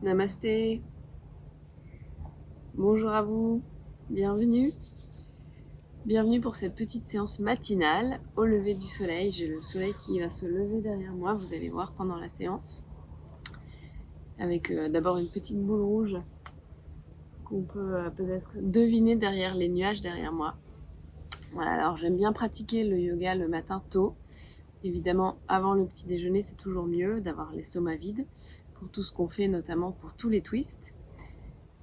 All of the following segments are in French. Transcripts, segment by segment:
Namasté, bonjour à vous, bienvenue. Bienvenue pour cette petite séance matinale au lever du soleil. J'ai le soleil qui va se lever derrière moi, vous allez voir pendant la séance. Avec d'abord une petite boule rouge qu'on peut peut-être deviner derrière les nuages derrière moi. Voilà, alors j'aime bien pratiquer le yoga le matin tôt. Évidemment, avant le petit déjeuner, c'est toujours mieux d'avoir l'estomac vide pour tout ce qu'on fait, notamment pour tous les twists.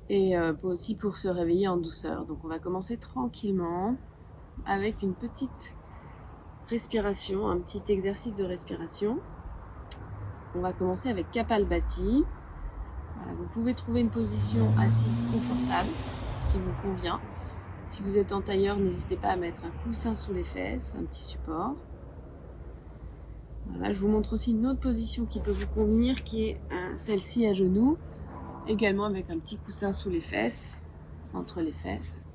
Et aussi pour se réveiller en douceur. Donc on va commencer tranquillement avec une petite respiration, un petit exercice de respiration. On va commencer avec Kapalbhati. Voilà, vous pouvez trouver une position assise confortable qui vous convient. Si vous êtes en tailleur, n'hésitez pas à mettre un coussin sous les fesses, un petit support. Voilà, je vous montre aussi une autre position qui peut vous convenir, qui est celle-ci à genoux, également avec un petit coussin sous les fesses, entre les fesses.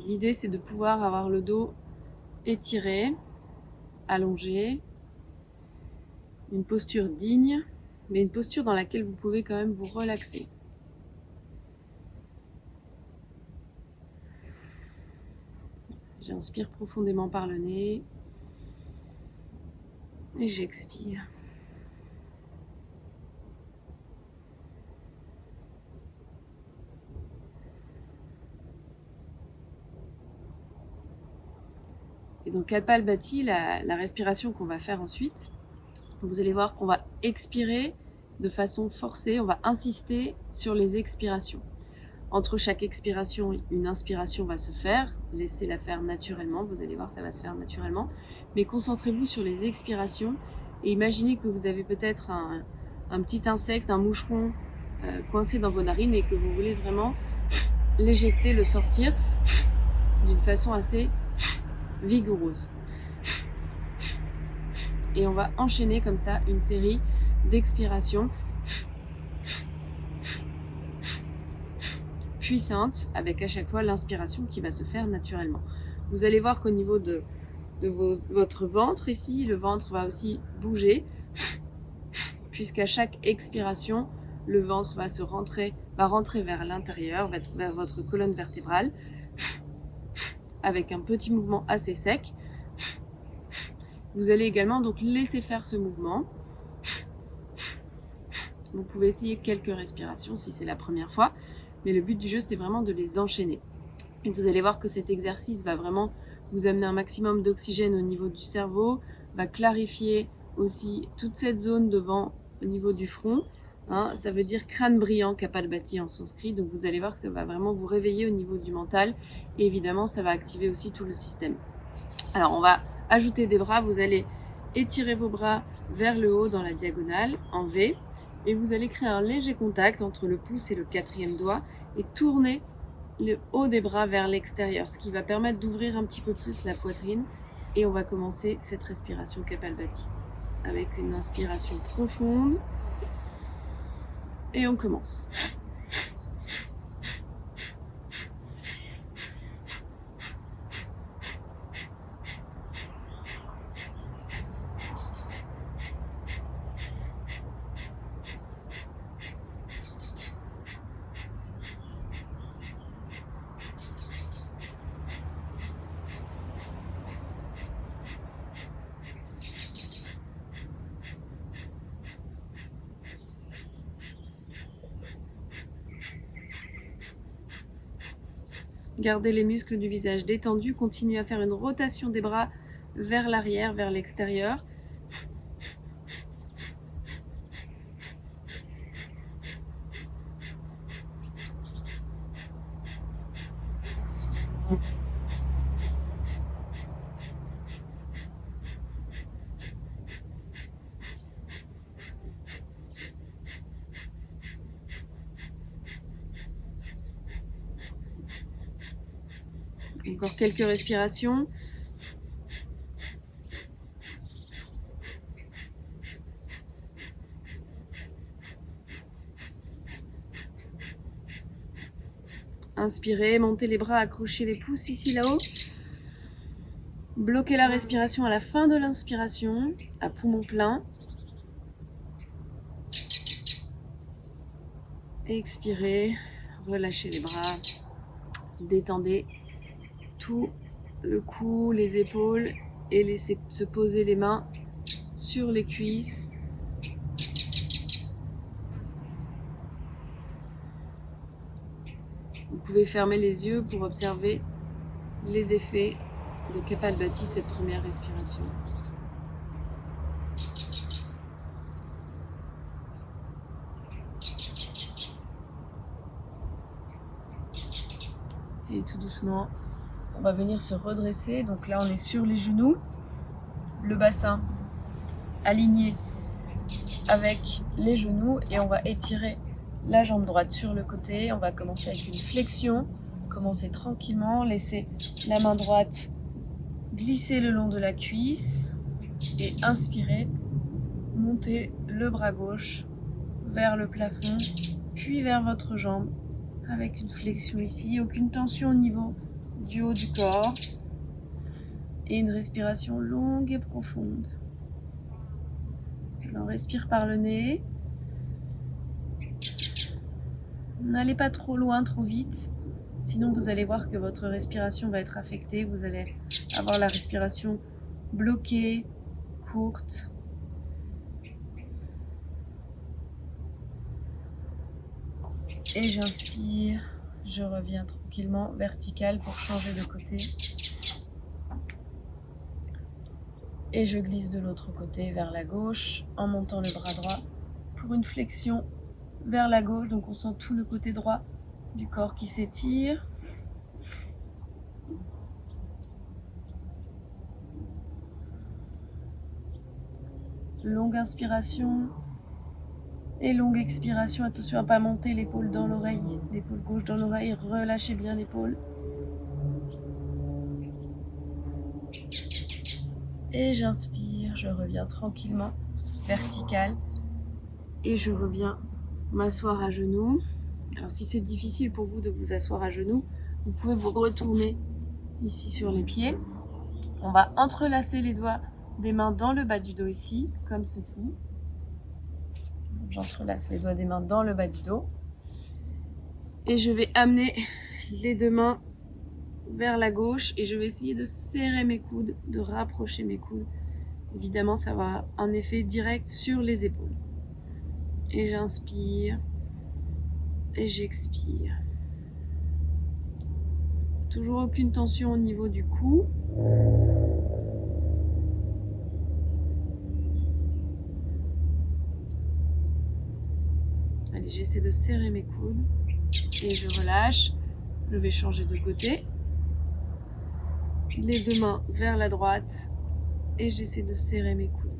L'idée, c'est de pouvoir avoir le dos étiré, allongé, une posture digne, mais une posture dans laquelle vous pouvez quand même vous relaxer. J'inspire profondément par le nez et j'expire. Et donc Kapalbhati, la respiration qu'on va faire ensuite, vous allez voir qu'on va expirer de façon forcée, on va insister sur les expirations. Entre chaque expiration, une inspiration va se faire, laissez-la faire naturellement, vous allez voir, ça va se faire naturellement. Mais concentrez-vous sur les expirations et imaginez que vous avez peut-être un petit insecte, un moucheron coincé dans vos narines et que vous voulez vraiment l'éjecter, le sortir d'une façon assez vigoureuse. Et on va enchaîner comme ça une série d'expirations puissante avec à chaque fois l'inspiration qui va se faire naturellement. Vous allez voir qu'au niveau de votre ventre ici, le ventre va aussi bouger puisqu'à chaque expiration, le ventre va rentrer vers l'intérieur, vers votre colonne vertébrale avec un petit mouvement assez sec. Vous allez également donc laisser faire ce mouvement. Vous pouvez essayer quelques respirations si c'est la première fois. Mais le but du jeu, c'est vraiment de les enchaîner. Et vous allez voir que cet exercice va vraiment vous amener un maximum d'oxygène au niveau du cerveau, va clarifier aussi toute cette zone devant au niveau du front. Ça veut dire crâne brillant, Kapalbhati en sanskrit. Donc vous allez voir que ça va vraiment vous réveiller au niveau du mental. Et évidemment, ça va activer aussi tout le système. Alors on va ajouter des bras. Vous allez étirer vos bras vers le haut dans la diagonale, en V. Et vous allez créer un léger contact entre le pouce et le 4e doigt et tourner le haut des bras vers l'extérieur, ce qui va permettre d'ouvrir un petit peu plus la poitrine. Et on va commencer cette respiration Kapalbhati avec une inspiration profonde. Et on commence. Gardez les muscles du visage détendus, continuez à faire une rotation des bras vers l'arrière, vers l'extérieur. Encore quelques respirations. Inspirez, montez les bras, accrochez les pouces ici là-haut. Bloquez la respiration à la fin de l'inspiration, à poumon plein. Expirez, relâchez les bras, détendez tout le cou, les épaules et laissez se poser les mains sur les cuisses. Vous pouvez fermer les yeux pour observer les effets de Kapalbhati, cette première respiration. Et tout doucement, on va venir se redresser. Donc là, on est sur les genoux, le bassin aligné avec les genoux et on va étirer la jambe droite sur le côté. On va commencer avec une flexion. Commencez tranquillement, laissez la main droite glisser le long de la cuisse et inspirez, montez le bras gauche vers le plafond, puis vers votre jambe avec une flexion ici, aucune tension au niveau du haut du corps et une respiration longue et profonde. On respire par le nez. N'allez pas trop loin, trop vite, sinon vous allez voir que votre respiration va être affectée. Vous allez avoir la respiration bloquée, courte. Et j'inspire, je reviens tranquillement vertical pour changer de côté. Et je glisse de l'autre côté vers la gauche en montant le bras droit pour une flexion vers la gauche. Donc on sent tout le côté droit du corps qui s'étire. Longue inspiration et longue expiration. Attention à ne pas monter l'épaule dans l'oreille, l'épaule gauche dans l'oreille. Relâchez bien l'épaule. Et j'inspire, je reviens tranquillement vertical et je reviens m'asseoir à genoux. Alors si c'est difficile pour vous de vous asseoir à genoux, vous pouvez vous retourner ici sur les pieds. On va entrelacer les doigts des mains dans le bas du dos ici, comme ceci. J'entrelace les doigts des mains dans le bas du dos. Et je vais amener les deux mains vers la gauche et je vais essayer de serrer mes coudes, de rapprocher mes coudes. Évidemment, ça va avoir un effet direct sur les épaules. Et j'inspire et j'expire. Toujours aucune tension au niveau du cou. Allez, j'essaie de serrer mes coudes et je relâche. Je vais changer de côté. Les deux mains vers la droite et j'essaie de serrer mes coudes.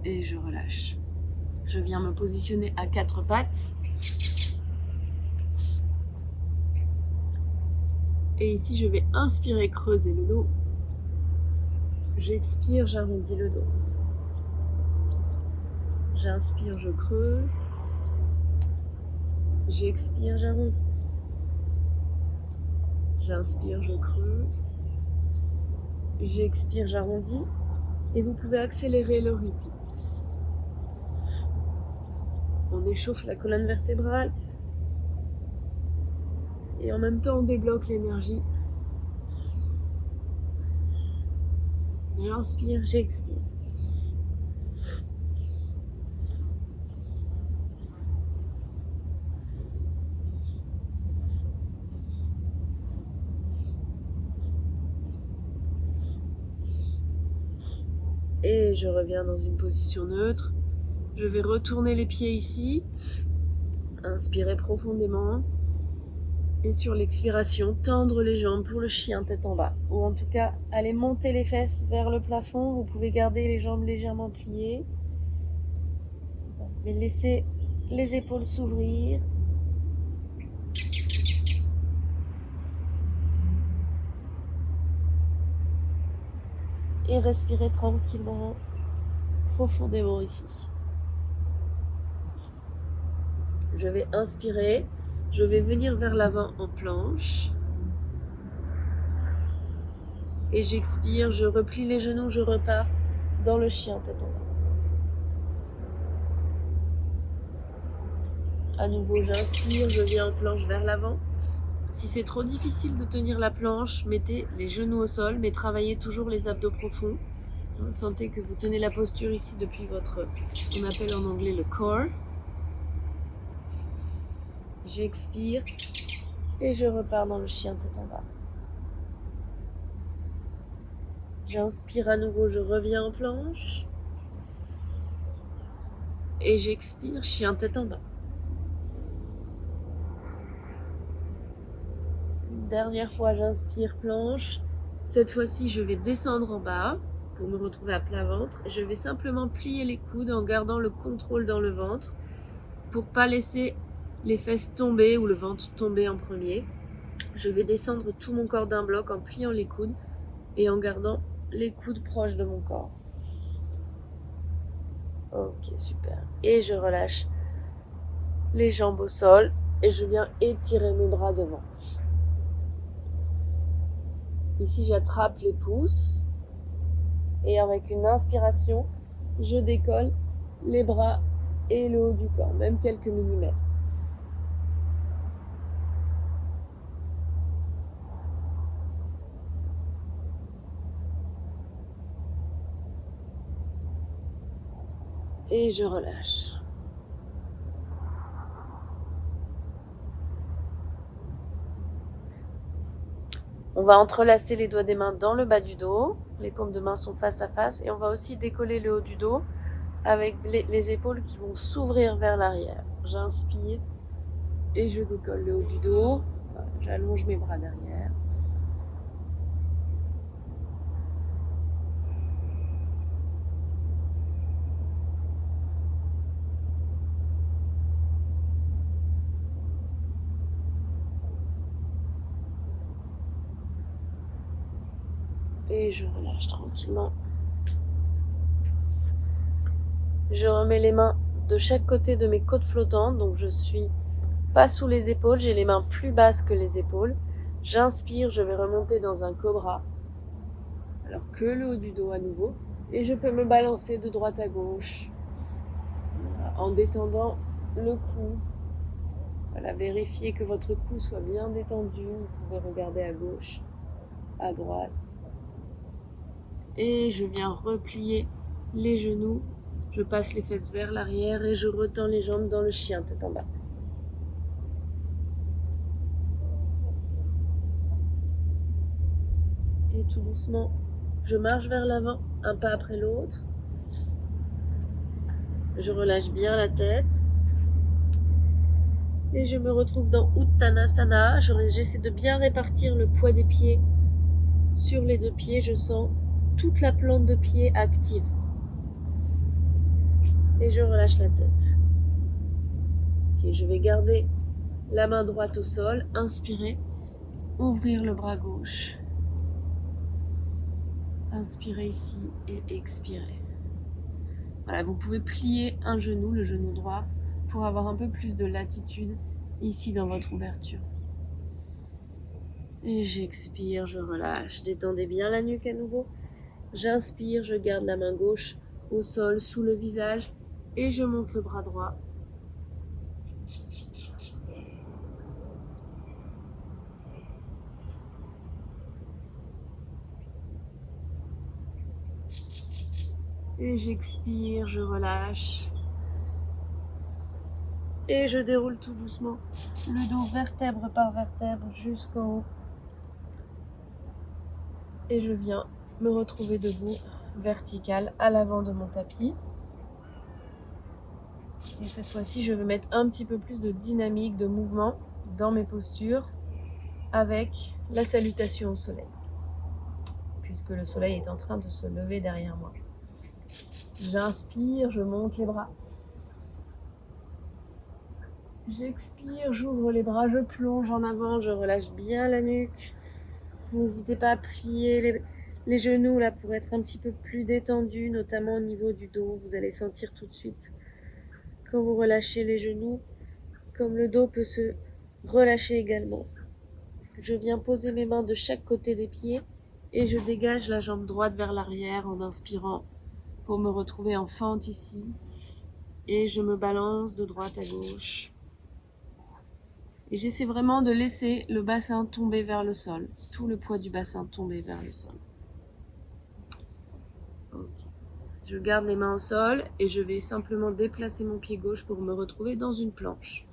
Et je relâche. Je viens me positionner à quatre pattes. Et ici, je vais inspirer, creuser le dos. J'expire, j'arrondis le dos. J'inspire, je creuse. J'expire, j'arrondis. J'inspire, je creuse. J'expire, j'arrondis. Et vous pouvez accélérer le rythme. On échauffe la colonne vertébrale. Et en même temps, on débloque l'énergie. J'inspire, j'expire. Et je reviens dans une position neutre. Je vais retourner les pieds ici. Inspirez profondément. Et sur l'expiration, tendre les jambes pour le chien tête en bas. Ou en tout cas, allez monter les fesses vers le plafond. Vous pouvez garder les jambes légèrement pliées. Mais laissez les épaules s'ouvrir. Et respirez tranquillement, profondément ici. Je vais inspirer, je vais venir vers l'avant en planche. Et j'expire, je replie les genoux, je repars dans le chien tête en bas. À nouveau, j'inspire, je viens en planche vers l'avant. Si c'est trop difficile de tenir la planche, mettez les genoux au sol, mais travaillez toujours les abdos profonds. Sentez que vous tenez la posture ici depuis votre, ce qu'on appelle en anglais le core. J'expire et je repars dans le chien tête en bas. J'inspire à nouveau, je reviens en planche. Et j'expire, chien tête en bas. Dernière fois, j'inspire, planche. Cette fois-ci, je vais descendre en bas pour me retrouver à plat ventre. Je vais simplement plier les coudes en gardant le contrôle dans le ventre pour ne pas laisser les fesses tomber ou le ventre tomber en premier. Je vais descendre tout mon corps d'un bloc en pliant les coudes et en gardant les coudes proches de mon corps. Ok, super. Et je relâche les jambes au sol et je viens étirer mes bras devant. Ici, j'attrape les pouces et avec une inspiration, je décolle les bras et le haut du corps, même quelques millimètres. Et je relâche. On va entrelacer les doigts des mains dans le bas du dos. Les paumes de main sont face à face. Et on va aussi décoller le haut du dos avec les épaules qui vont s'ouvrir vers l'arrière. J'inspire et je décolle le haut du dos. J'allonge mes bras derrière. Et je relâche tranquillement. Je remets les mains de chaque côté de mes côtes flottantes. Donc je suis pas sous les épaules, j'ai les mains plus basses que les épaules. J'inspire, je vais remonter dans un cobra. Alors que le haut du dos à nouveau. Et je peux me balancer de droite à gauche. Voilà, en détendant le cou. Voilà, vérifiez que votre cou soit bien détendu. Vous pouvez regarder à gauche, à droite. Et je viens replier les genoux. Je passe les fesses vers l'arrière et je retends les jambes dans le chien tête en bas. Et tout doucement, je marche vers l'avant, un pas après l'autre. Je relâche bien la tête. Et je me retrouve dans Uttanasana. J'essaie de bien répartir le poids des pieds sur les deux pieds. Je sens toute la plante de pied active. Et je relâche la tête. Ok, je vais garder la main droite au sol. Inspirer. Ouvrir le bras gauche. Inspirez ici et expirez. Voilà, vous pouvez plier un genou, le genou droit, pour avoir un peu plus de latitude ici dans votre ouverture. Et j'expire, je relâche. Détendez bien la nuque à nouveau. J'inspire, je garde la main gauche au sol, sous le visage, et je monte le bras droit. Et j'expire, je relâche. Et je déroule tout doucement le dos vertèbre par vertèbre jusqu'en haut. Et je viens me retrouver debout, vertical, à l'avant de mon tapis. Et cette fois-ci, je veux mettre un petit peu plus de dynamique, de mouvement dans mes postures avec la salutation au soleil. Puisque le soleil est en train de se lever derrière moi. J'inspire, je monte les bras. J'expire, j'ouvre les bras, je plonge en avant, je relâche bien la nuque. N'hésitez pas à plier les genoux là pour être un petit peu plus détendu, notamment au niveau du dos. Vous allez sentir tout de suite quand vous relâchez les genoux comme le dos peut se relâcher également. Je viens poser mes mains de chaque côté des pieds et je dégage la jambe droite vers l'arrière en inspirant pour me retrouver en fente ici. Et je me balance de droite à gauche. Et j'essaie vraiment de laisser le bassin tomber vers le sol. Tout le poids du bassin tomber vers le sol. Okay. Je garde les mains au sol et je vais simplement déplacer mon pied gauche pour me retrouver dans une planche.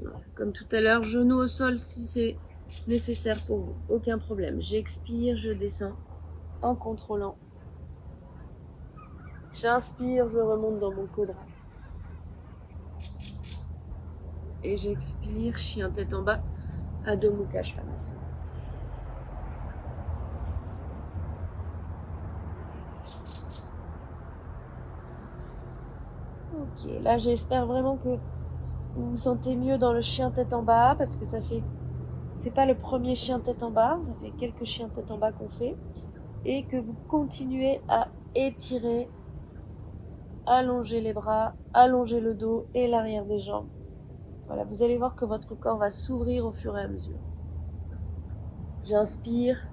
Voilà. Comme tout à l'heure, genou au sol si c'est nécessaire pour vous. Aucun problème. J'expire, je descends en contrôlant. J'inspire, je remonte dans mon cobra. Et j'expire, chien tête en bas, Adho Mukha Svanasana. Ok, là j'espère vraiment que vous vous sentez mieux dans le chien tête en bas parce que c'est pas le premier chien tête en bas, ça fait quelques chiens tête en bas qu'on fait et que vous continuez à étirer, allonger les bras, allonger le dos et l'arrière des jambes. Voilà, vous allez voir que votre corps va s'ouvrir au fur et à mesure. J'inspire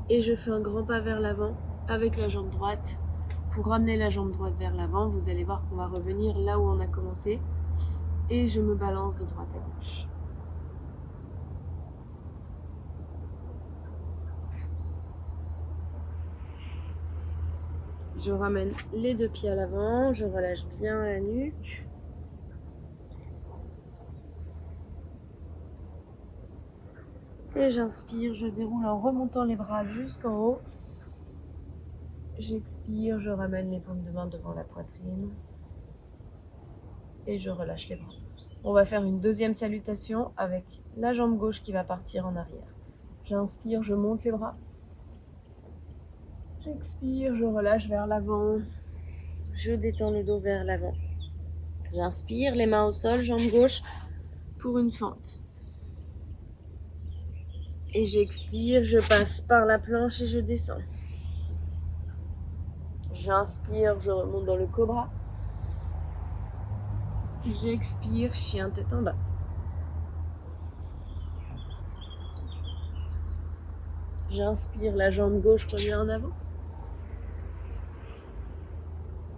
et je fais un grand pas vers l'avant avec la jambe droite. Pour ramener la jambe droite vers l'avant, vous allez voir qu'on va revenir là où on a commencé et je me balance de droite à gauche. Je ramène les deux pieds à l'avant, je relâche bien la nuque. Et j'inspire, je déroule en remontant les bras jusqu'en haut. J'expire, je ramène les paumes de main devant la poitrine. Et je relâche les bras. On va faire une deuxième salutation avec la jambe gauche qui va partir en arrière. J'inspire, je monte les bras. J'expire, je relâche vers l'avant. Je détends le dos vers l'avant. J'inspire, les mains au sol, jambe gauche pour une fente. Et j'expire, je passe par la planche et je descends. J'inspire, je remonte dans le cobra. J'expire, chien tête en bas. J'inspire, la jambe gauche revient en avant.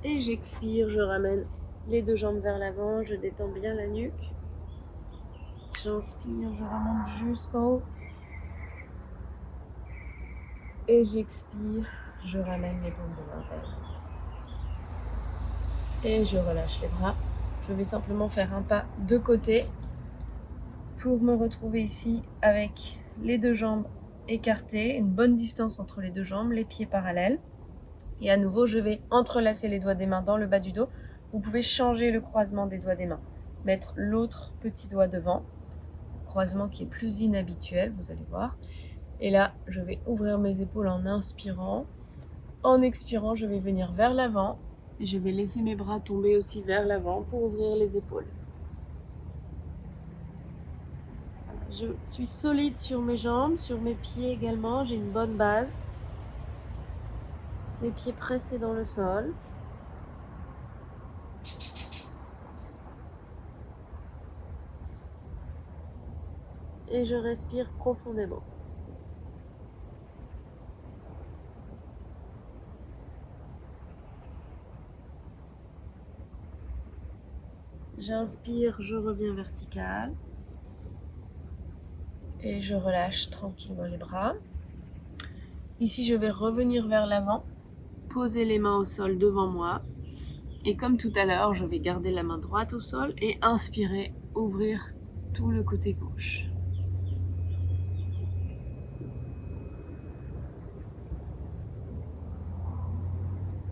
Et j'expire, je ramène les deux jambes vers l'avant, je détends bien la nuque. J'inspire, je remonte jusqu'en haut. Et j'expire, je ramène les paumes de main vers l'avant. Et je relâche les bras. Je vais simplement faire un pas de côté pour me retrouver ici avec les deux jambes écartées, une bonne distance entre les deux jambes, les pieds parallèles. Et à nouveau, je vais entrelacer les doigts des mains dans le bas du dos. Vous pouvez changer le croisement des doigts des mains. Mettre l'autre petit doigt devant, croisement qui est plus inhabituel, vous allez voir. Et là, je vais ouvrir mes épaules en inspirant. En expirant, je vais venir vers l'avant. Et je vais laisser mes bras tomber aussi vers l'avant pour ouvrir les épaules. Je suis solide sur mes jambes, sur mes pieds également. J'ai une bonne base. Les pieds pressés dans le sol. Et je respire profondément. J'inspire, je reviens vertical. Et je relâche tranquillement les bras. Ici, je vais revenir vers l'avant, poser les mains au sol devant moi. Et comme tout à l'heure, je vais garder la main droite au sol et inspirer, ouvrir tout le côté gauche.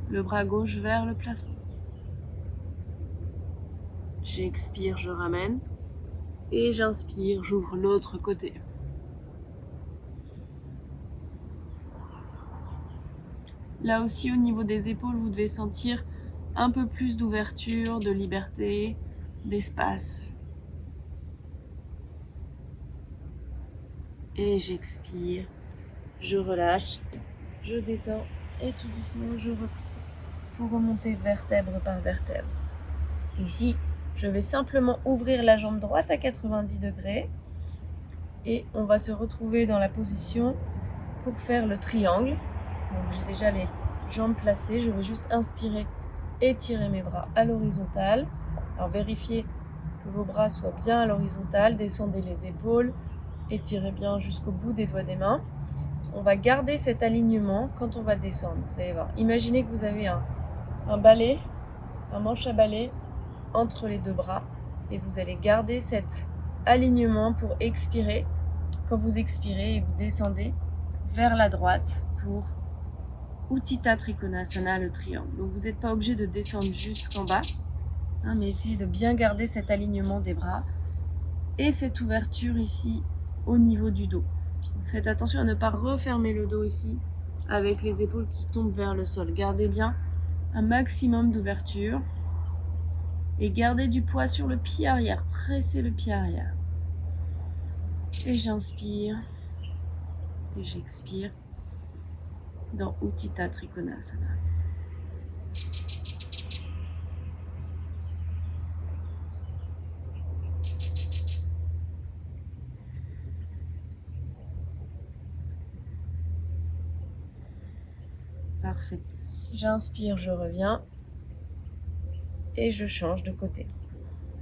Le bras gauche vers le plafond. J'expire, je ramène. Et j'inspire, j'ouvre l'autre côté. Là aussi, au niveau des épaules, vous devez sentir un peu plus d'ouverture, de liberté, d'espace. Et j'expire, je relâche, je détends et tout doucement, je replie pour remonter vertèbre par vertèbre. Ici, Je vais simplement ouvrir la jambe droite à 90 degrés et on va se retrouver dans la position pour faire le triangle. Donc j'ai déjà les jambes placées, je vais juste inspirer, étirer mes bras à l'horizontale. Alors vérifiez que vos bras soient bien à l'horizontale, descendez les épaules, étirez bien jusqu'au bout des doigts des mains. On va garder cet alignement quand on va descendre. Vous allez voir. Imaginez que vous avez un balai, un manche à balai entre les deux bras et vous allez garder cet alignement pour expirer. Quand vous expirez, vous descendez vers la droite pour Utthita Trikonasana, le triangle. Donc vous n'êtes pas obligé de descendre jusqu'en bas, mais essayez de bien garder cet alignement des bras et cette ouverture ici au niveau du dos. Faites attention à ne pas refermer le dos ici avec les épaules qui tombent vers le sol. Gardez bien un maximum d'ouverture et gardez du poids sur le pied arrière. Pressez le pied arrière. Et j'inspire et j'expire dans Utthita Trikonasana. Parfait. J'inspire, je reviens et je change de côté.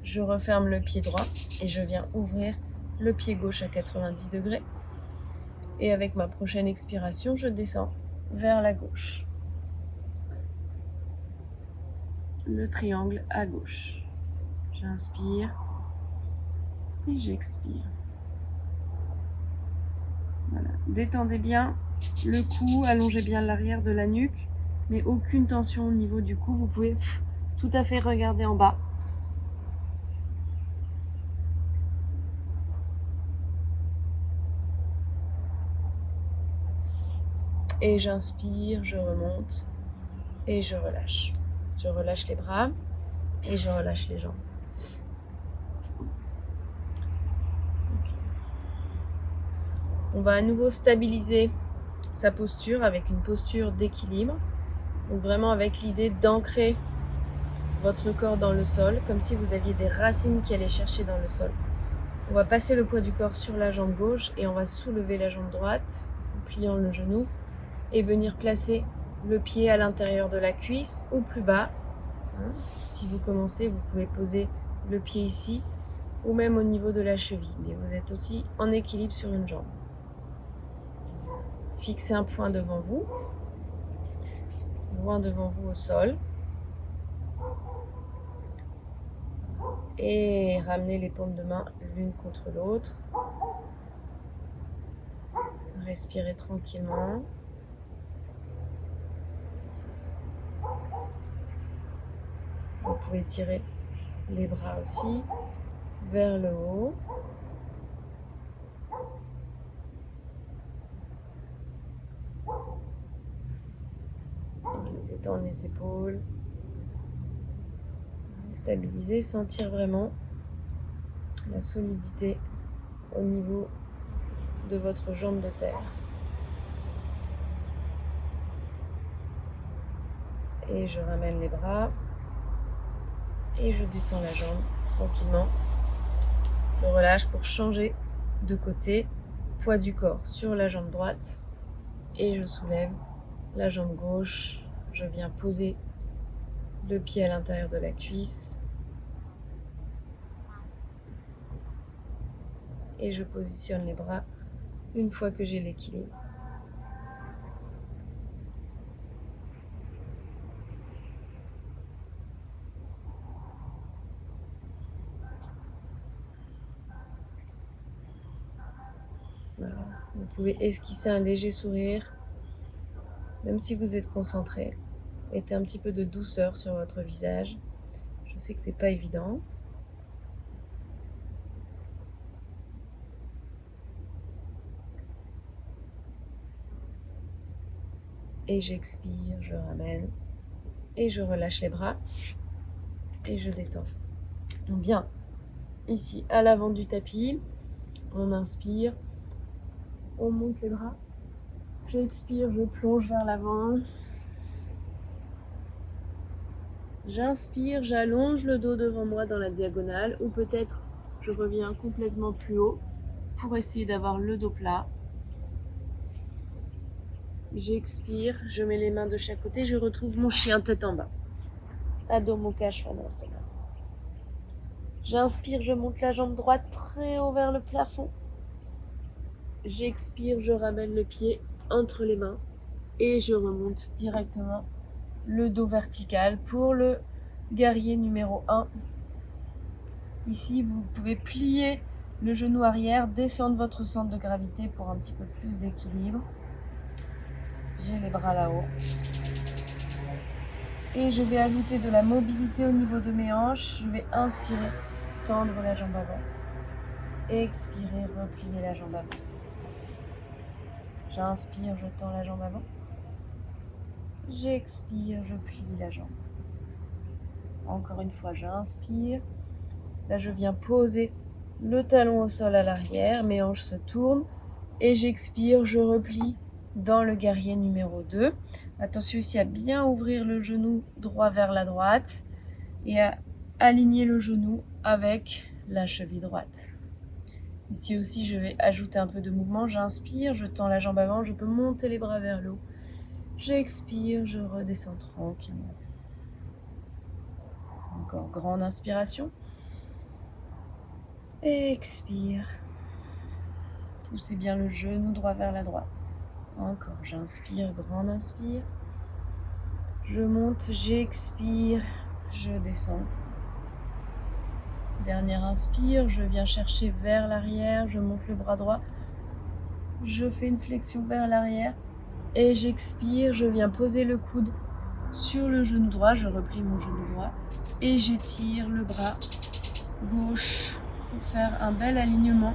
Je referme le pied droit et je viens ouvrir le pied gauche à 90 degrés. Et avec ma prochaine expiration, je descends vers la gauche. Le triangle à gauche. J'inspire et j'expire. Voilà. Détendez bien le cou, allongez bien l'arrière de la nuque, mais aucune tension au niveau du cou. Vous pouvez tout à fait regarder en bas. Et j'inspire, je remonte et je relâche. Je relâche les bras et je relâche les jambes. Okay. On va à nouveau stabiliser sa posture avec une posture d'équilibre. Donc vraiment avec l'idée d'ancrer votre corps dans le sol, comme si vous aviez des racines qui allaient chercher dans le sol. On va passer le poids du corps sur la jambe gauche et on va soulever la jambe droite en pliant le genou et venir placer le pied à l'intérieur de la cuisse ou plus bas. Si vous commencez, vous pouvez poser le pied ici ou même au niveau de la cheville, mais vous êtes aussi en équilibre sur une jambe. Fixez un point devant vous, loin devant vous au sol. Et ramenez les paumes de main l'une contre l'autre. Respirez tranquillement. Vous pouvez tirer les bras aussi vers le haut. Détendre les épaules. Stabiliser, sentir vraiment la solidité au niveau de votre jambe de terre. Et je ramène les bras et je descends la jambe tranquillement. Je relâche pour changer de côté, poids du corps sur la jambe droite et je soulève la jambe gauche. Je viens poser le pied à l'intérieur de la cuisse et je positionne les bras une fois que j'ai l'équilibre. Voilà. Vous pouvez esquisser un léger sourire, même si vous êtes concentré. Mettez un petit peu de douceur sur votre visage. Je sais que c'est pas évident. Et j'expire, je ramène. Et je relâche les bras. Et je détends. Donc bien, ici, à l'avant du tapis, on inspire. On monte les bras. J'expire, je plonge vers l'avant. J'inspire, j'allonge le dos devant moi dans la diagonale ou peut-être je reviens complètement plus haut pour essayer d'avoir le dos plat. J'expire, je mets les mains de chaque côté, je retrouve mon chien tête en bas. Adho Mukha Svanasana. J'inspire, je monte la jambe droite très haut vers le plafond. J'expire, je ramène le pied entre les mains et je remonte directement le dos vertical pour le guerrier numéro 1. Ici, vous pouvez plier le genou arrière, descendre votre centre de gravité pour un petit peu plus d'équilibre. J'ai les bras là-haut. Et je vais ajouter de la mobilité au niveau de mes hanches. Je vais inspirer, tendre la jambe avant. Expirer, replier la jambe avant. J'inspire, je tends la jambe avant. J'expire, je plie la jambe. Encore une fois, j'inspire. Là, je viens poser le talon au sol à l'arrière. Mes hanches se tournent. Et j'expire, je replie dans le guerrier numéro 2. Attention ici à bien ouvrir le genou droit vers la droite et à aligner le genou avec la cheville droite. Ici aussi, je vais ajouter un peu de mouvement. J'inspire, je tends la jambe avant, je peux monter les bras vers le haut. J'expire, je redescends tranquillement. Encore grande inspiration. Expire. Poussez bien le genou droit vers la droite. Encore, j'inspire, grande inspire. Je monte, j'expire, je descends. Dernière inspire, je viens chercher vers l'arrière, je monte le bras droit. Je fais une flexion vers l'arrière et j'expire, je viens poser le coude sur le genou droit, je replie mon genou droit et j'étire le bras gauche pour faire un bel alignement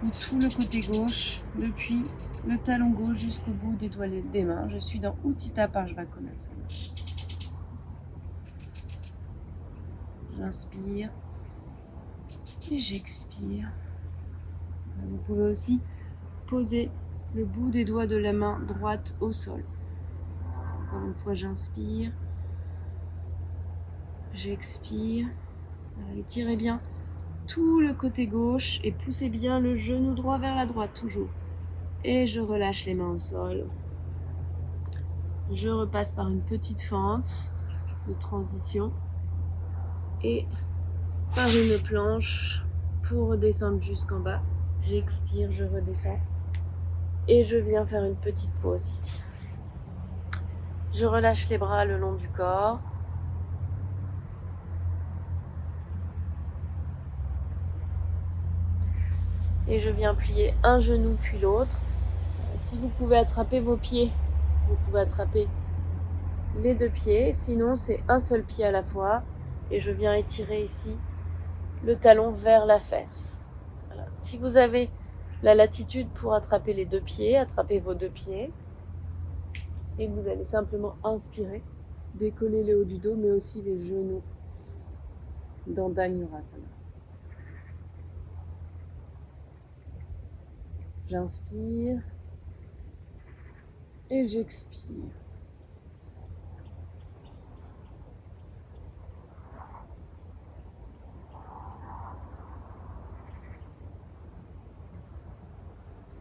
de tout le côté gauche, depuis le talon gauche jusqu'au bout des doigts des mains. Je suis dans Utthita Parshvakonasana. J'inspire et j'expire. Vous pouvez aussi poser le bout des doigts de la main droite au sol. Encore une fois, j'inspire. J'expire. Étirez bien tout le côté gauche et poussez bien le genou droit vers la droite toujours. Et je relâche les mains au sol. Je repasse par une petite fente de transition et par une planche pour redescendre jusqu'en bas. J'expire, je redescends et je viens faire une petite pause ici. Je relâche les bras le long du corps. Et je viens plier un genou puis l'autre. Si vous pouvez attraper vos pieds, vous pouvez attraper les deux pieds. Sinon, c'est un seul pied à la fois. Et je viens étirer ici le talon vers la fesse. Voilà. Si vous avez la latitude pour attraper les deux pieds, attrapez vos deux pieds. Et vous allez simplement inspirer, décoller le haut du dos, mais aussi les genoux dans Dhanurasana. J'inspire et j'expire.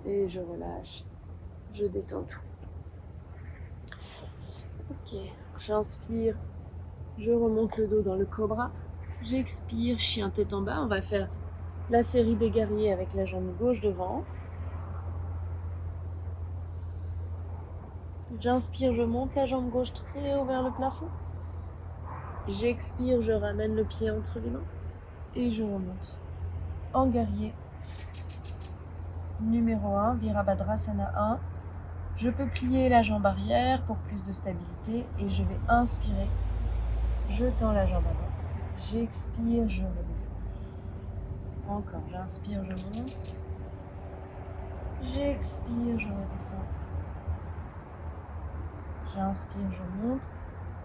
Et je relâche, je détends tout. Ok, j'inspire, je remonte le dos dans le cobra. J'expire, chien tête en bas. On va faire la série des guerriers avec la jambe gauche devant. J'inspire, je monte la jambe gauche très haut vers le plafond. J'expire, je ramène le pied entre les mains et je remonte en guerrier. Numéro 1, Virabhadrasana 1. Je peux plier la jambe arrière pour plus de stabilité et je vais inspirer. Je tends la jambe avant. J'expire, je redescends. Encore, j'inspire, je monte. J'expire, je redescends. J'inspire, je monte.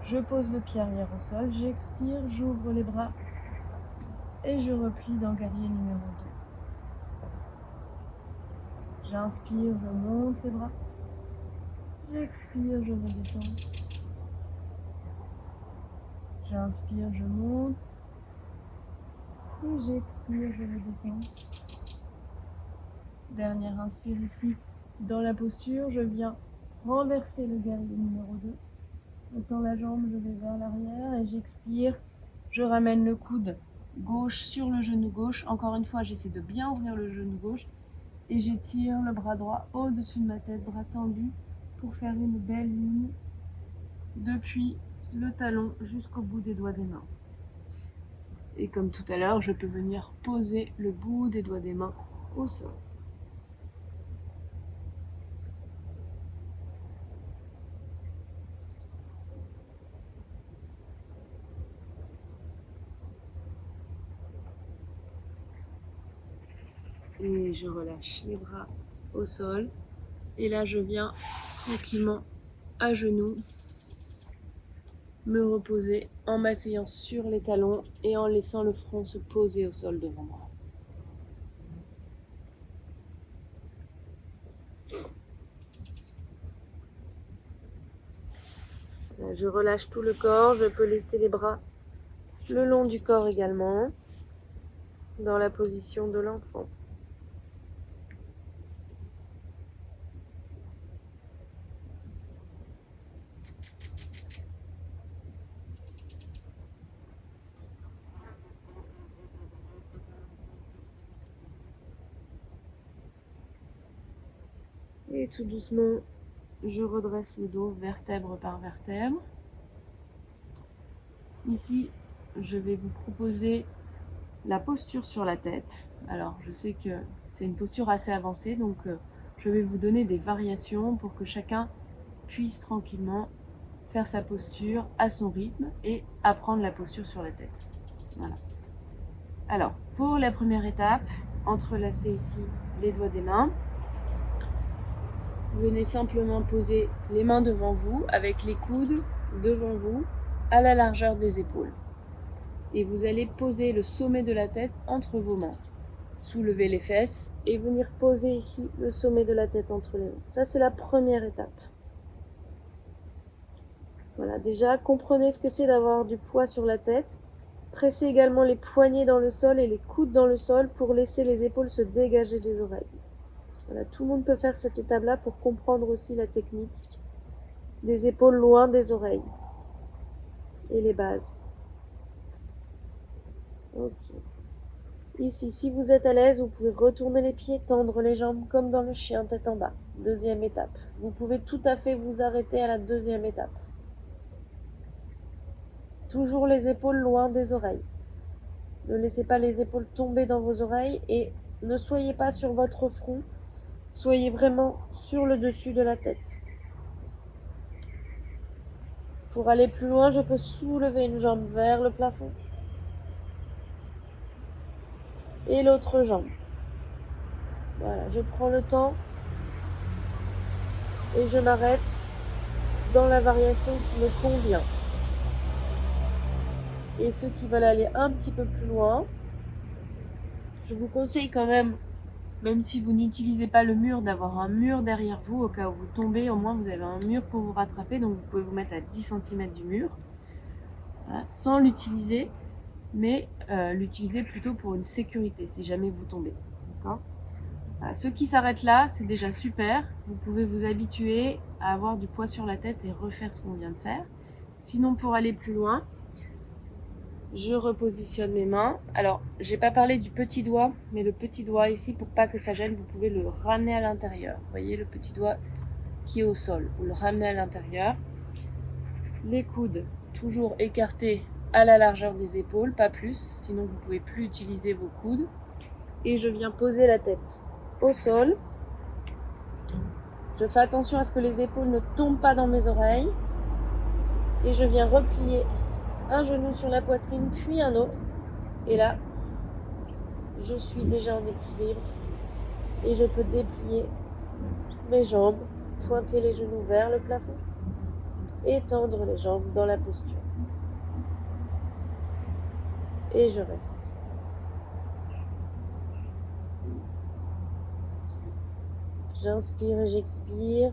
Je pose le pied arrière au sol. J'expire, j'ouvre les bras. Et je replie dans guerrier numéro 2. J'inspire, je monte les bras. J'expire, je redescends. J'inspire, je monte. Et j'expire, je redescends. Dernière inspire ici. Dans la posture, je viens renverser le guerrier numéro 2. Étends la jambe, je vais vers l'arrière et j'expire. Je ramène le coude gauche sur le genou gauche. Encore une fois, j'essaie de bien ouvrir le genou gauche. Et j'étire le bras droit au-dessus de ma tête, bras tendu, pour faire une belle ligne depuis le talon jusqu'au bout des doigts des mains. Et comme tout à l'heure, je peux venir poser le bout des doigts des mains au sol. Et je relâche les bras au sol. Et là, je viens tranquillement à genoux, me reposer en m'asseyant sur les talons et en laissant le front se poser au sol devant moi. Là, je relâche tout le corps, je peux laisser les bras le long du corps également, dans la position de l'enfant. Et tout doucement, je redresse le dos vertèbre par vertèbre. Ici, je vais vous proposer la posture sur la tête. Alors, je sais que c'est une posture assez avancée, donc je vais vous donner des variations pour que chacun puisse tranquillement faire sa posture à son rythme et apprendre la posture sur la tête. Voilà. Alors, pour la première étape, entrelacez ici les doigts des mains. Venez simplement poser les mains devant vous avec les coudes devant vous à la largeur des épaules. Et vous allez poser le sommet de la tête entre vos mains. Soulevez les fesses et venir poser ici le sommet de la tête entre les mains. Ça, c'est la première étape. Voilà, déjà, comprenez ce que c'est d'avoir du poids sur la tête. Pressez également les poignets dans le sol et les coudes dans le sol pour laisser les épaules se dégager des oreilles. Voilà, tout le monde peut faire cette étape-là pour comprendre aussi la technique des épaules loin des oreilles et les bases. Ok. Ici, si vous êtes à l'aise, vous pouvez retourner les pieds, tendre les jambes comme dans le chien, tête en bas. Deuxième étape. Vous pouvez tout à fait vous arrêter à la deuxième étape. Toujours les épaules loin des oreilles. Ne laissez pas les épaules tomber dans vos oreilles et ne soyez pas sur votre front. Soyez vraiment sur le dessus de la tête. Pour aller plus loin, je peux soulever une jambe vers le plafond. Et l'autre jambe. Voilà, je prends le temps et je m'arrête dans la variation qui me convient. Et ceux qui veulent aller un petit peu plus loin, je vous conseille quand même si vous n'utilisez pas le mur, d'avoir un mur derrière vous au cas où vous tombez. Au moins vous avez un mur pour vous rattraper, donc vous pouvez vous mettre à 10 cm du mur, voilà, sans l'utiliser, mais l'utiliser plutôt pour une sécurité si jamais vous tombez. D'accord ? Voilà, ceux qui s'arrêtent là, c'est déjà super. Vous pouvez vous habituer à avoir du poids sur la tête et refaire ce qu'on vient de faire. Sinon, pour aller plus loin, je repositionne mes mains. Alors, j'ai pas parlé du petit doigt, mais le petit doigt ici, pour pas que ça gêne, vous pouvez le ramener à l'intérieur. Vous voyez le petit doigt qui est au sol, vous le ramenez à l'intérieur. Les coudes toujours écartés à la largeur des épaules, pas plus, sinon vous pouvez plus utiliser vos coudes. Et je viens poser la tête au sol. Je fais attention à ce que les épaules ne tombent pas dans mes oreilles. Et je viens replier un genou sur la poitrine, puis un autre. Et là, je suis déjà en équilibre. Et je peux déplier mes jambes, pointer les genoux vers le plafond et tendre les jambes dans la posture. Et je reste. J'inspire et j'expire.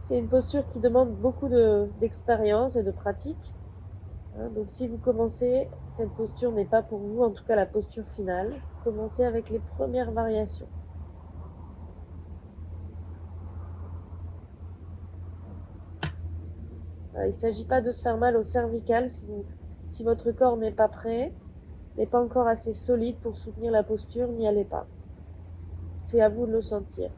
C'est une posture qui demande beaucoup d'expérience et de pratique. Donc si vous commencez, cette posture n'est pas pour vous, en tout cas la posture finale. Commencez avec les premières variations. Il ne s'agit pas de se faire mal au cervical si votre corps n'est pas prêt, n'est pas encore assez solide pour soutenir la posture, n'y allez pas. C'est à vous de le sentir.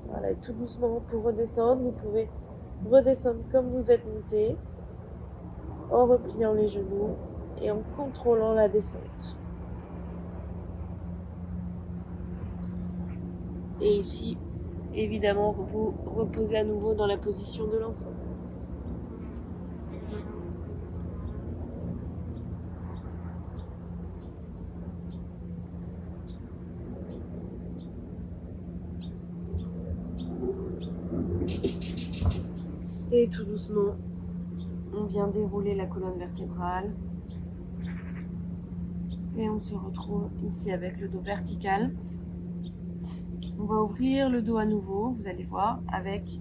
Voilà, et tout doucement pour redescendre, vous pouvez redescendre comme vous êtes monté, en repliant les genoux et en contrôlant la descente. Et ici, évidemment, vous reposez à nouveau dans la position de l'enfant. Et tout doucement, on vient dérouler la colonne vertébrale. Et on se retrouve ici avec le dos vertical. On va ouvrir le dos à nouveau, vous allez voir, avec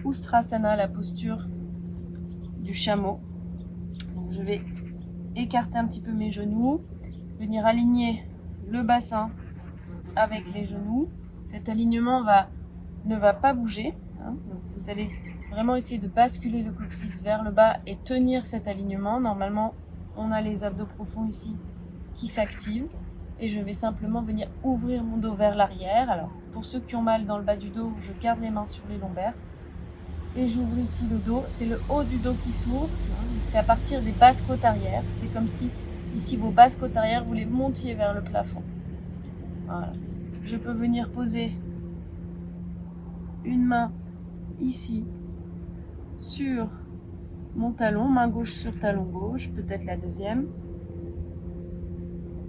Ustrasana, la posture du chameau. Donc je vais écarter un petit peu mes genoux, venir aligner le bassin avec les genoux. Cet alignement ne va pas bouger. Donc vous allez vraiment essayer de basculer le coccyx vers le bas et tenir cet alignement. Normalement, on a les abdos profonds ici qui s'activent. Et je vais simplement venir ouvrir mon dos vers l'arrière. Alors, pour ceux qui ont mal dans le bas du dos, je garde les mains sur les lombaires. Et j'ouvre ici le dos. C'est le haut du dos qui s'ouvre. C'est à partir des basses côtes arrière. C'est comme si, ici, vos basses côtes arrière, vous les montiez vers le plafond. Voilà. Je peux venir poser une main ici sur mon talon, main gauche sur talon gauche, peut-être la deuxième.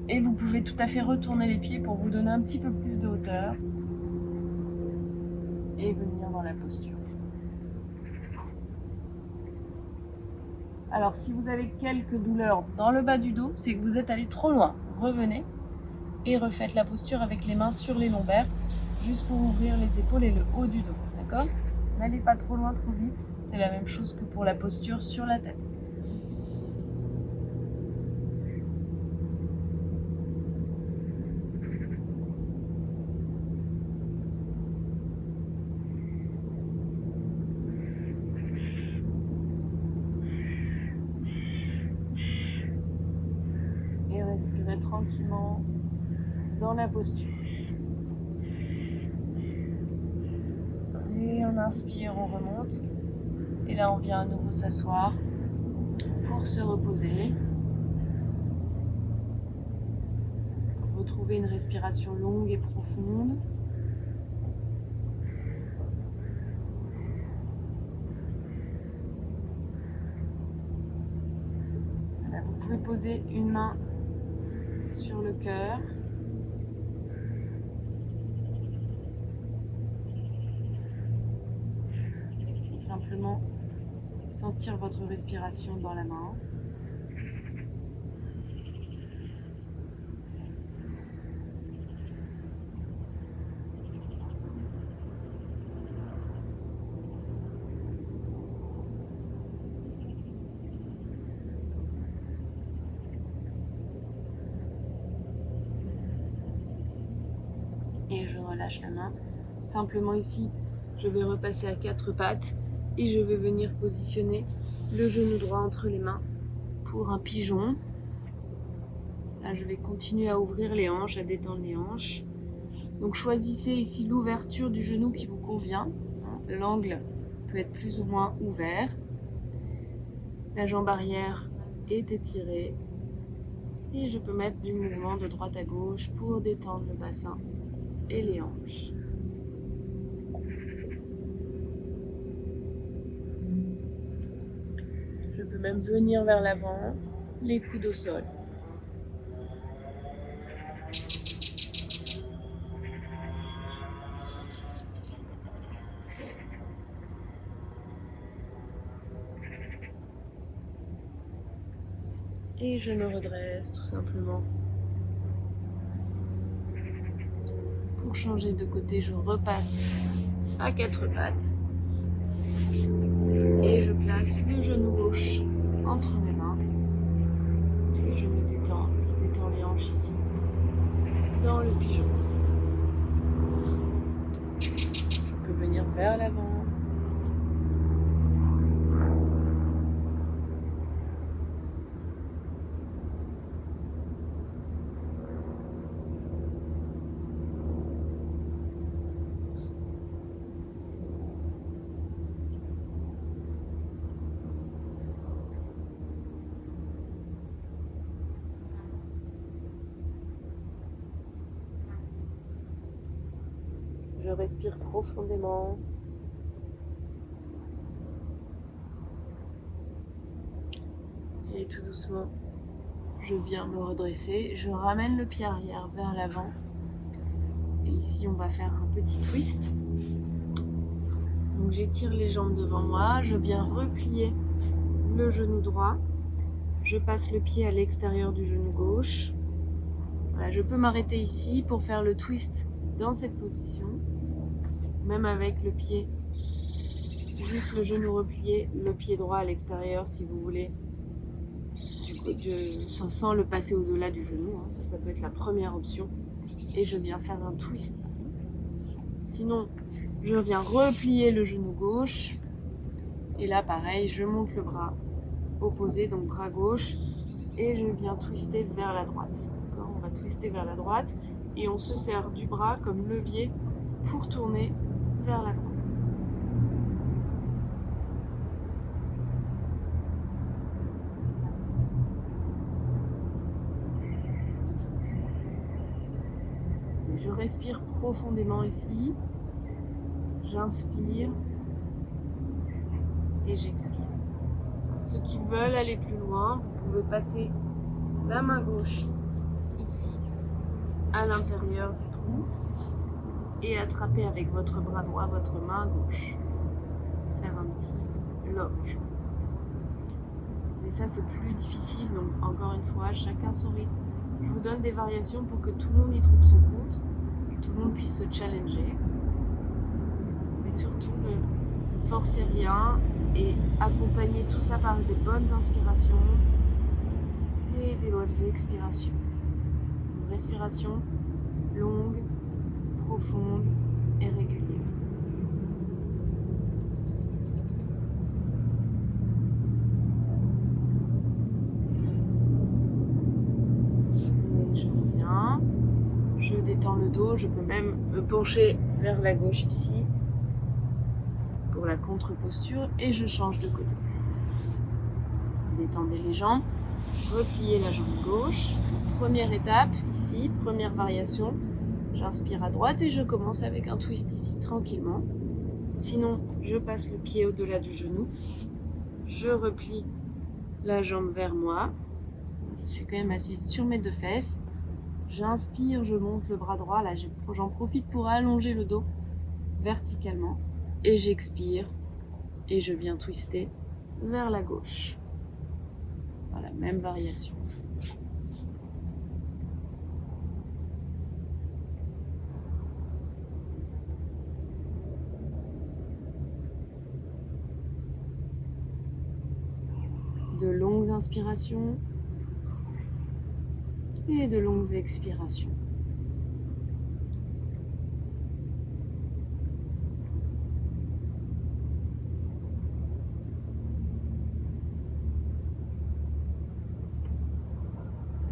Et vous pouvez tout à fait retourner les pieds pour vous donner un petit peu plus de hauteur et venir dans la posture. Alors si vous avez quelques douleurs dans le bas du dos, c'est que vous êtes allé trop loin. Revenez et refaites la posture avec les mains sur les lombaires, juste pour ouvrir les épaules et le haut du dos. D'accord ? N'allez pas trop loin, trop vite. C'est la même chose que pour la posture sur la tête. Et respirez tranquillement dans la posture. Et on inspire, on remonte. Et là, on vient à nouveau s'asseoir pour se reposer. Retrouver une respiration longue et profonde. Voilà, vous pouvez poser une main sur le cœur. Et simplement sentir votre respiration dans la main. Et je relâche la main. Simplement ici, je vais repasser à 4 pattes et je vais venir positionner le genou droit entre les mains pour un pigeon. Là, je vais continuer à ouvrir les hanches, à détendre les hanches. Donc choisissez ici l'ouverture du genou qui vous convient. L'angle peut être plus ou moins ouvert. La jambe arrière est étirée. Et je peux mettre du mouvement de droite à gauche pour détendre le bassin et les hanches. Je peux même venir vers l'avant, les coudes au sol. Et je me redresse tout simplement. Pour changer de côté, je repasse à quatre pattes. Et je place le genou gauche entre mes mains. Et je me détends les hanches ici, dans le pyjama. Je peux venir vers l'avant. Je respire profondément. Et tout doucement, je viens me redresser. Je ramène le pied arrière vers l'avant. Et ici, on va faire un petit twist. Donc j'étire les jambes devant moi. Je viens replier le genou droit. Je passe le pied à l'extérieur du genou gauche. Voilà, je peux m'arrêter ici pour faire le twist dans cette position. Même avec le pied, juste le genou replié, le pied droit à l'extérieur si vous voulez, sans le passer au-delà du genou, hein. Ça peut être la première option. Et je viens faire un twist ici. Sinon, je viens replier le genou gauche. Et là, pareil, je monte le bras opposé, donc bras gauche, et je viens twister vers la droite. On va twister vers la droite et on se sert du bras comme levier pour tourner vers la droite. Je respire profondément ici. J'inspire et j'expire. Ceux qui veulent aller plus loin, vous pouvez passer la main gauche ici, à l'intérieur du trou, et attraper avec votre bras droit votre main gauche. Faire un petit lock. Mais ça, c'est plus difficile, donc encore une fois, chacun son rythme. Je vous donne des variations pour que tout le monde y trouve son compte, que tout le monde puisse se challenger. Mais surtout, ne forcez rien et accompagnez tout ça par des bonnes inspirations et des bonnes expirations. Une respiration longue, profonde et régulière. Et je reviens, je détends le dos, je peux même me pencher vers la gauche ici pour la contre-posture et je change de côté. Détendez les jambes, repliez la jambe gauche. Première étape ici, première variation. J'inspire à droite et je commence avec un twist ici tranquillement. Sinon, je passe le pied au-delà du genou. Je replie la jambe vers moi. Je suis quand même assise sur mes deux fesses. J'inspire, je monte le bras droit. Là, j'en profite pour allonger le dos verticalement. Et j'expire et je viens twister vers la gauche. Voilà, même variation. De longues inspirations et de longues expirations.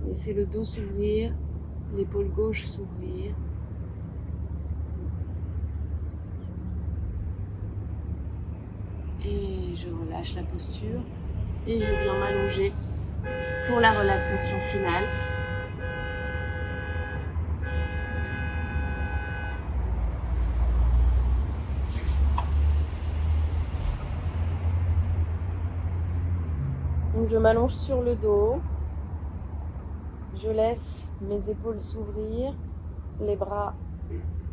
Laissez le dos s'ouvrir, l'épaule gauche s'ouvrir. Et je relâche la posture et je viens m'allonger pour la relaxation finale. Donc je m'allonge sur le dos. Je laisse mes épaules s'ouvrir, les bras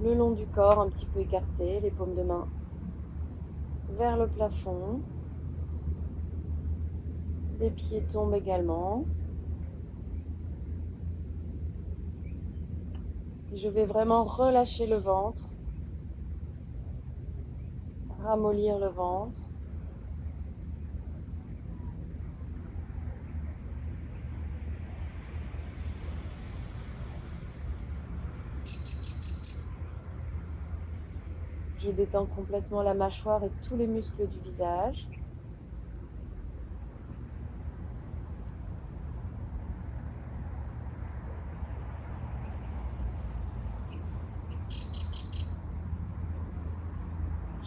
le long du corps un petit peu écartés, les paumes de main vers le plafond. Les pieds tombent également. Et je vais vraiment relâcher le ventre, ramollir le ventre. Je détends complètement la mâchoire et tous les muscles du visage.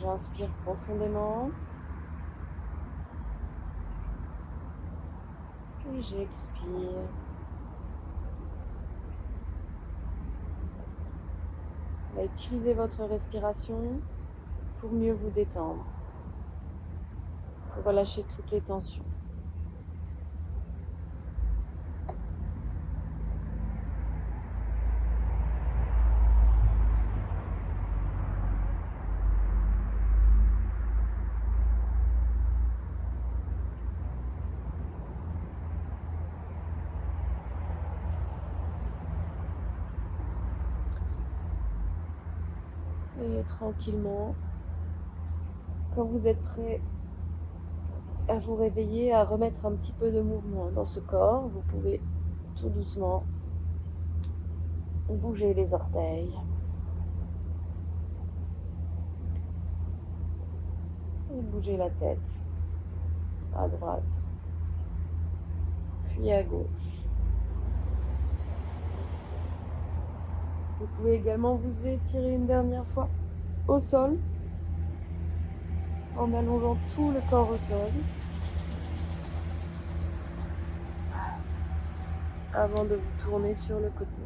J'inspire profondément. Et j'expire. Utilisez votre respiration pour mieux vous détendre, pour relâcher toutes les tensions. Et tranquillement, quand vous êtes prêt à vous réveiller, à remettre un petit peu de mouvement dans ce corps, vous pouvez tout doucement bouger les orteils. Et bouger la tête à droite, puis à gauche. Vous pouvez également vous étirer une dernière fois au sol, en allongeant tout le corps au sol, avant de vous tourner sur le côté.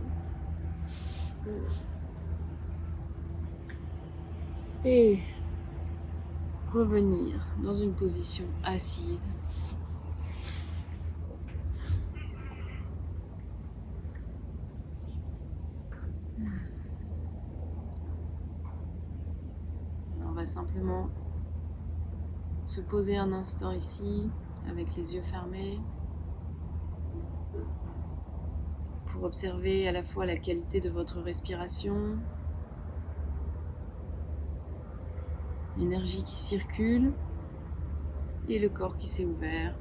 Et revenir dans une position assise. On va simplement se poser un instant ici avec les yeux fermés pour observer à la fois la qualité de votre respiration, l'énergie qui circule et le corps qui s'est ouvert.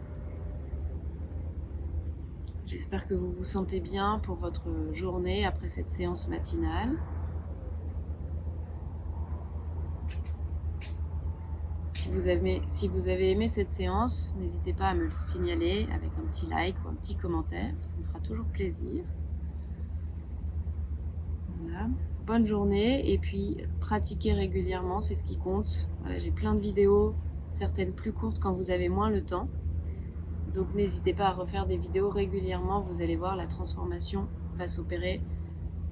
J'espère que vous vous sentez bien pour votre journée après cette séance matinale. Si vous avez aimé cette séance, n'hésitez pas à me le signaler avec un petit like ou un petit commentaire, ça me fera toujours plaisir. Voilà. Bonne journée et puis pratiquez régulièrement, c'est ce qui compte. Voilà, j'ai plein de vidéos, certaines plus courtes quand vous avez moins le temps. Donc n'hésitez pas à refaire des vidéos régulièrement, vous allez voir la transformation va s'opérer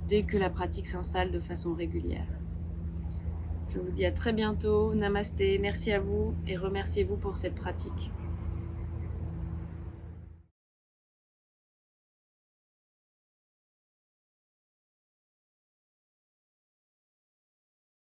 dès que la pratique s'installe de façon régulière. Je vous dis à très bientôt, namasté, merci à vous et remerciez-vous pour cette pratique.